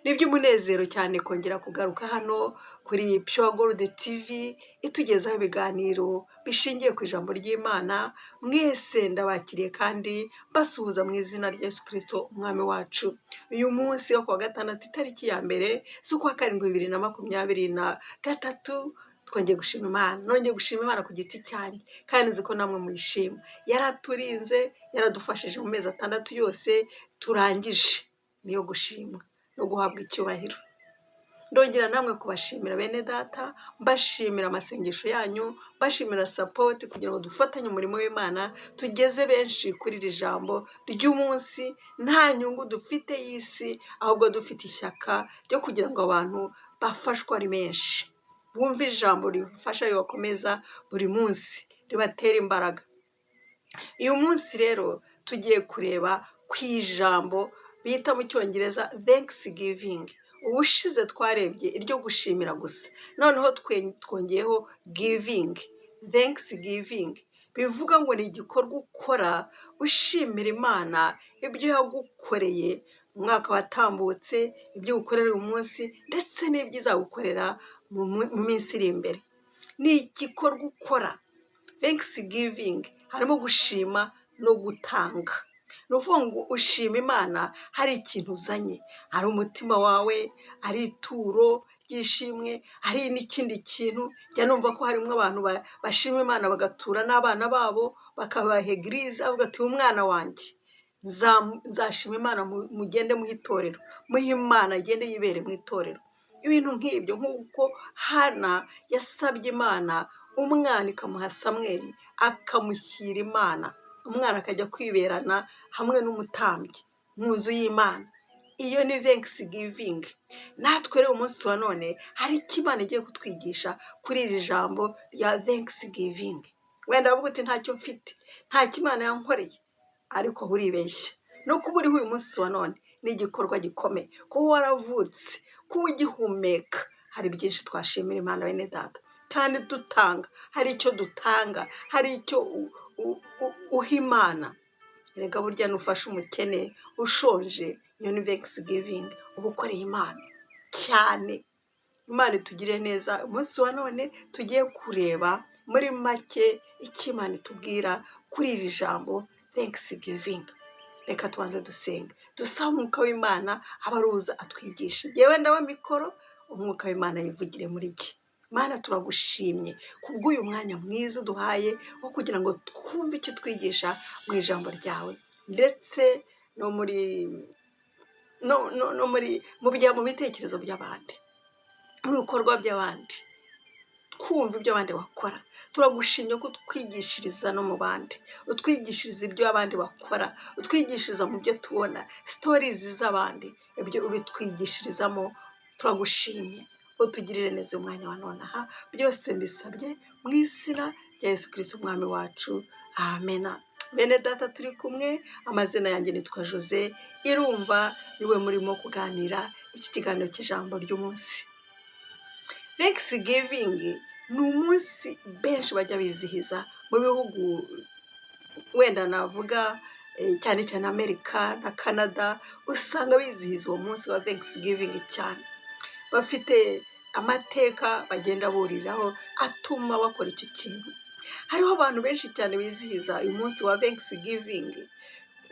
Ni iby'umunezero cyane kongera kugaruka hano kuri Pure Gold TV itugezaho ibiganiro bishingiye ku ijambo ry'Imana. Mwese ndabakiriye kandi mbasuhuza mu izina rya Yesu Kristo umwami wacu. Uyu munsi wo kuwa gatandatu itariki ya mbere z'ukwa karindwi 2023 twongeye gushima Imana. Nongeye gushima Imana ku giti cyanjye kandi nzi ko namwe muyishima. Yaraturinze, yaradufashije mu mezi 6 yose turangije. Niyo gushimwa no guhabwa icyubahiro. Ndongera namwe kubashimira bene data, mbashimira amasengesho yanyu, mbashimira support kugira ngo dufatanye umurimo w'Imana, tugeze benshi kuri iri jambo ry'umunsi, nta nyungu dufite y'isi, ahubwo dufite ishyaka ryo kugira ngo abantu bafashwe ari benshi. Bumve ijambo rifasha ribakomeza buri munsi, ribatera imbaraga. Uyu munsi rero tugiye kureba ku ijambo bita mu cyongereza Thanksgiving. Ubushize twarebye iryo gushimira gusa, noneho twongeyeho giving. Thanksgiving bivuga ngo ni igikorwa ukora ushimira Imana ibyo yagukoreye mu mwaka watambutse, ibyo ukorera uyu munsi ndetse n'ibyo izagukorera mu minsi iri imbere. Ni igikorwa ukora. Thanksgiving harimo gushima no gutanga. Ni ukuvuga ngo ushima Imana hari ikintu uzanye, hari umutima wawe, ari ituro ry'ishimwe, hari n'ikindi kintu. Njya numva ko harimo abantu bashima Imana bagatura n'abana babo, bakabaha eglise, avuga ati umwana wanjye nzashima Imana, mugende mu itorero, muhe Imana agende yibere mu itorero. Ibintu nk'ibyo, nk'uko Hana yasabye Imana umwana ikamuha Samweli, akamushyira Imana, umwana akajya kwiberana hamwe n'umutambyi mu nzu y'Imana. Iyo ni Thanksgiving. Natwe rero umunsi wa none hari icyo Imana igiye kutwigisha kuri iri jambo rya Thanksgiving. Wenda bavuga uti ntacyo mfite, ntacyo Imana yankoreye, ariko uribeshya. No kuba uriho uyu munsi wa none ni igikorwa gikomeye. Kuba waravutse, kuba ugihumeka, hari byinshi twashimira Imana bene data. Kandi dutanga, hari icyo dutanga, hari icyo uha Imana. Erega burya nufasha umukene ushonje, iyo ni Thanksgiving, uba ukoreye Imana cyane. Imana itugire neza. Umunsi wa none tugiye kureba muri make icyo Imana itubwira kuri iri jambo Thanksgiving. Reka tubanze dusenga, dusaba umwuka w'Imana abaruza atwigisha. Yewe ndaba mikoro, umwuka w'Imana yivugire muri iki. Mana turagushimye kubw'uyu mwanya mwiza duhaye wo kugira ngo twumve icyo twigisha mu ijambo ryawe, ndetse mu bitekerezo by'abandi, mu bikorwa by'abandi, twumva ibyo abandi bakora. Turagushimye ko utwigishiriza no mu bandi, utwigishiriza ibyo abandi bakora, utwigishiriza mu byo tubona, stories z'abandi, ibyo ubitwigishirizamo. Turagushimye, utugirire neza umwanya wa none aha. Byose mbisabye mu izina rya Yesu Kristo umwami wacu, amen. Bene data turi kumwe, amazina yanjye nitwa Jose Irumva, niwe murimo kuganira iki kiganiro cy'ijambo ry'umunsi. Thanksgiving ni umunsi benshi bajya bizihiza mu bihugu, wenda navuga cyane cyane Amerika na Canada, usanga bizihiza uwo munsi wa Thanksgiving cyane. Bafite amateka bagenda buriraho atuma bakora icyo kintu. Hariho abantu benshi cyane bizihiza uyu munsi wa Thanksgiving,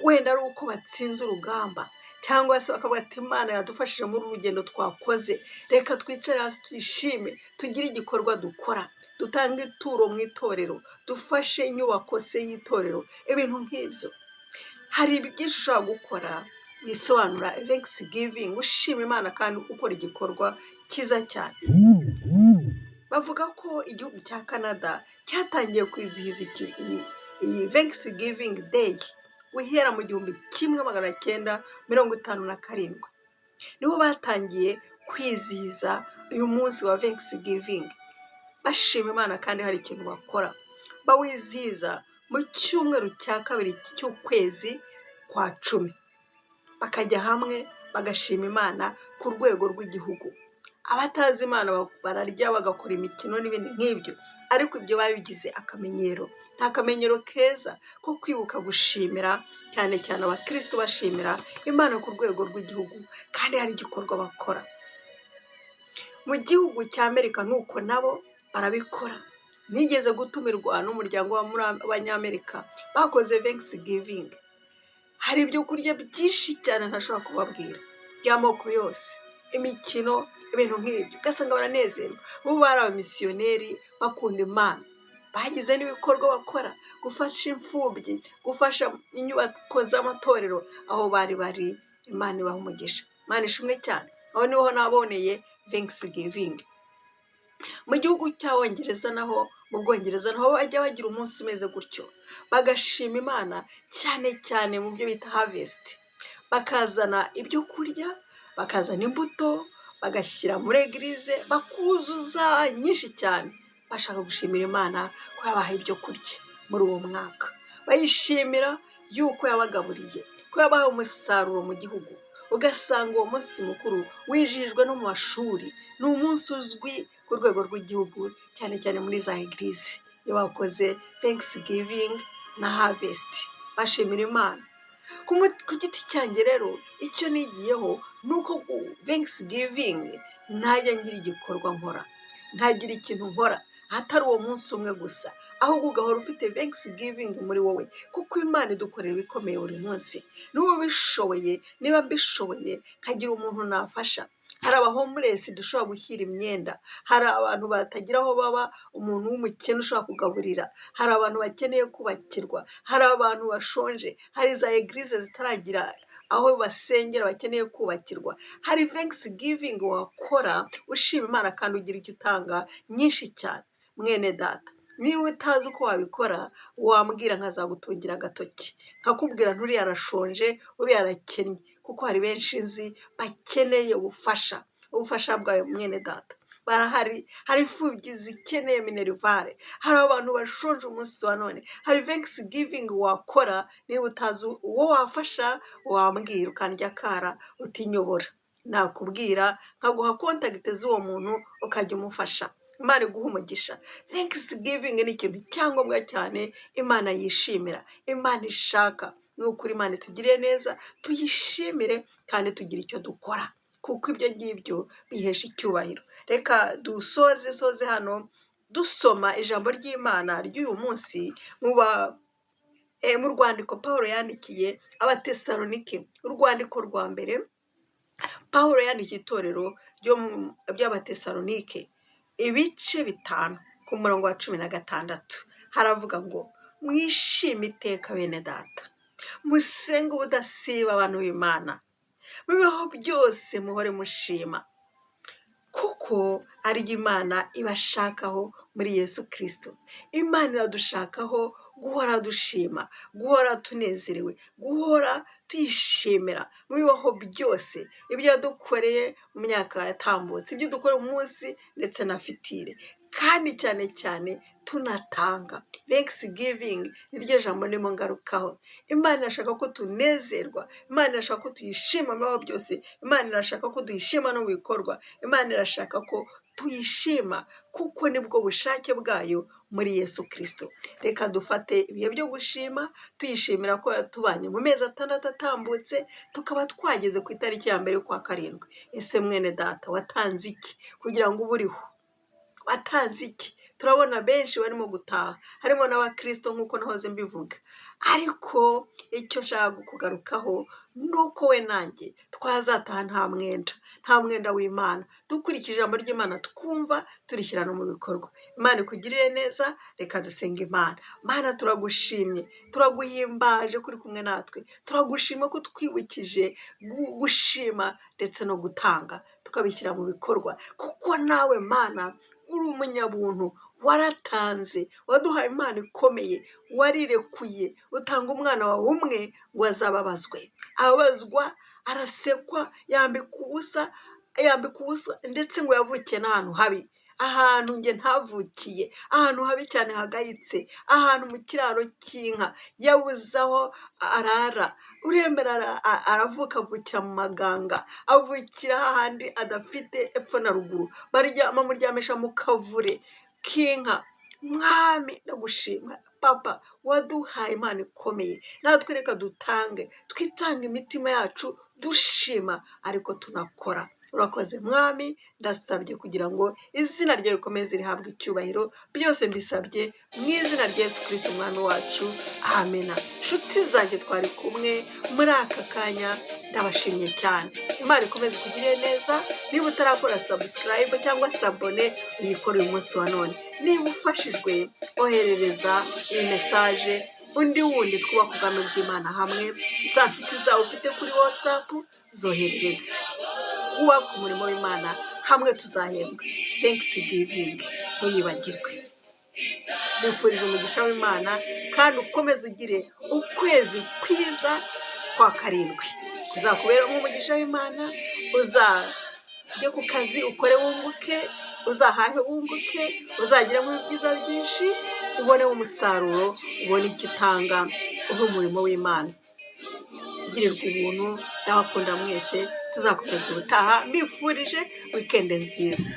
wenda ari uko batsinze urugamba, cyangwa se bakavuga ati Imana yadufashije muri uru rugendo twakoze, reka twicare hasi tuyishime, tugire igikorwa dukora, dutange ituro mu itorero, dufashe inyubako se y'itorero. Ibintu nk'ibyo, hari byinshi ushobora gukora bisobanura Thanksgiving, ushima Imana kandi ukora igikorwa cyiza cyane. Bavuga ko igihugu cya Canada cyatangiye kwizihiza iyi Thanksgiving Day guhera mu 1957. Niho batangiye kwizihiza uyu munsi wa Thanksgiving, bashima Imana kandi hari ikintu bakora. Bawizihiza mu cyumweru cya kabiri cy'ukwezi kwa 10, bakajya hamwe bagashima Imana ku rwego rw'igihugu. abatazi Imana bararya bagakora imikino n'ibindi nk'ibyo, ariko ibyo babigize akamenyero. Nta kamenyero keza ko kwibuka gushimira, cyane cyane abakristo bashimira Imana ku rwego rw'igihugu, kandi hari igikorwa bakora. Mu gihugu cya Amerika nuko nabo barabikora. Nigeze gutumirwa n'umuryango w'abanyamerika, bakoze Thanksgiving. Hari ibyo kurya byinshi cyane ntashobora kubabwira, by'amoko yose, imikino, ibintu nk'ibyo, ugasanga baranezerwa. Bo bari abamisiyoneri bakunda Imana, bagize n'ibikorwa bakora, gufasha imfubyi, gufasha inyubako z'amatorero aho bari. Imana ibaha umugisha, Imana ishimwe cyane. Aho niho naboneye Thanksgiving. Mu gihugu cy'Abongereza naho, mu Bwongereza naho bajya bagira umunsi umeze gutyo, bagashima Imana cyane cyane mu byo bita harvest. Bakazana ibyo kurya, bakazana imbuto, bagashyira muri eglise, bakuzuza nyinshi cyane, bashaka gushimira Imana ko yabaha ibyo kurya muri uwo mwaka. Bayishimira yuko yabagaburiye, ko yabaha umusaruro mu gihugu. Ugasanga uwo munsi mukuru wijijwe no mu mashuri. Ni umunsi uzwi ku rwego rw'igihugu, cyane cyane muri za eglise, iyo bakoze Thanksgiving na harvest, bashimira Imana. Ku giti cyanjye rero, icyo nigiyeho ni uko Thanksgiving ntajya ngira igikorwa nkora, ntagira ikintu nkora atari uwo munsi umwe gusa, ahubwo ugahora ufite Thanksgiving muri wowe, kuko Imana idukorera ibikomeye buri munsi. Niba ubishoboye, niba mbishoboye, nkagira umuntu nafasha. Hari abahomuresi dushobora gushyira imyenda, hari abantu batagira aho baba, umuntu w'umukene ushobora kugaburira, hari abantu bakeneye kubakirwa, hari abantu bashonje, hari za eglise zitaragira aho basengera bakeneye kubakirwa. Hari Thanksgiving wakora ushima Imana kandi ugira icyo utanga nyinshi cyane. Mwene data, niba utazi uko wabikora, wambwira nkazagutungira agatoki, nkakubwira nturiya arashonje, uriya arakennye, kuko hari benshi nzi bakeneye ubufasha bwawe. Mwene data, barahari. Hari imfubyi zikeneye minerivare, hari abantu bashonje umunsi wa none. Hari Thanksgiving wakora, niba utazi uwo wafasha, wambwira ukandya akara utinyobora, nakubwira nkaguha kontakite z'uwo muntu ukajya umufasha. Imana iguha umugisha. Thanksgiving ni ikintu cyangombwa cyane Imana yishimira, Imana ishaka. Ni ukuri Imana itugirire neza, tuyishimire kandi tugire icyo dukora, kuko ibyo ngibyo bihesha icyubahiro. Reka dusoze hano dusoma ijambo ry'Imana ry'uyu munsi mu rwandiko Pawulo yandikiye Abatesalonike, urwandiko rwa mbere Pawulo yandikiye itorero ry'Abatesalonike, ibice 5 ku murongo wa 16 haravuga ngo, mwishime iteka bene data, musenge ubudasiba abantu b'Imana, bibaho byose muhore mushima, kuko ari Imana ibashakaho muri Yesu Kristo. Imana iradushakaho guhora dushima, guhora tunezerewe, guhora tuyishimira mu bibaho byose, ibyo yadukoreye mu myaka yatambutse, ibyo dukora umunsi ndetse na fitire, kandi cyane cyane tunatanga. Thanksgiving niryo jambo ndimo ngarukaho. Imana irashaka ko tunezerwa, Imana irashaka ko tuyishima mu bibaho byose, Imana irashaka ko tuyishima no mu bikorwa, Imana irashaka ko tuyishima, kuko nibwo bushake bwayo muri Yesu Kristo. Reka dufate ibihe byo gushima, tuyishimira ko yatubanye mu mezi 6 atambutse, tukaba twageze ku itariki ya mbere y'ukwa 7. Ese mwene data, watanze iki kugira ngo uburiho? Watanze iki? Turabona benshi barimo gutaha, harimo n'abakristo nk'uko nahoze mbivuga, ariko icyo nshaka kugarukaho nuko we nanjye twazataha nta mwenda w'Imana, dukurikije ijambo ry'Imana, twumva turishyira no mu bikorwa. Imana ikugirire neza. Reka dusenga Imana. Mana, turagushimye, turaguhimbaje kuri kumwe natwe, turagushima ko twibukije gushima ndetse no gutanga, tukabishyira mu bikorwa, kuko nawe Mana uri umunyabuntu, waratanze, waduhaye Imana ikomeye, warirekuye utanga umwana wawe umwe ngo azababazwe, ababazwa, arasekwa, yambika ubusa ndetse ngo yavukiye n'ahantu habi, ahantu njye ntavukiye, ahantu habi cyane hagayitse, ahantu mu kiraro cy'inka yabuze aho arara. Uremera aravuka, avukira mu maganga, avukira hahandi adafite epfo na ruguru, bamuryamisha mu kavure k'inka. Mwami ndagushima papa, waduhaye impano ikomeye, natwe reka twitange imitima yacu dushima ariko tunakora. Urakoze mwami, ndasabye kugira ngo izina ryawe rikomeze rihabwe icyubahiro, byose mbisabye mu izina rya Yesu Kristo umwami wacu, amena. Nshuti zanjye twari kumwe muri aka kanya, ndabashimye cyane. Imana ikomeze kugirira neza. Niba utarakora subscribe cyangwa sabone, uyikore uyu munsi wa none. Niba ufashijwe, oherereza iyi mesaje undi wundi, twubaka ubwami bw'Imana hamwe. Za nshuti zawe ufite kuri WhatsApp zoherereze. Kubaka umurimo w'Imana hamwe tuzahembwa. Thanksgiving ntuyibagirwe. Nifurije umugisha w'Imana kandi ukomeze ugire ukwezi kwiza kwa karindwi. Uzakuberamo umugisha w'Imana, uzajye ku kazi ukore wunguke, uzahahe wunguke, uzagiramo ibyiza byinshi, ubonemo umusaruro, ubone igitanga umurimo w'Imana. Girirwa ubuntu, ndabakunda mwese, tuzakomeza ubutaha. Mbifurije weekend nziza.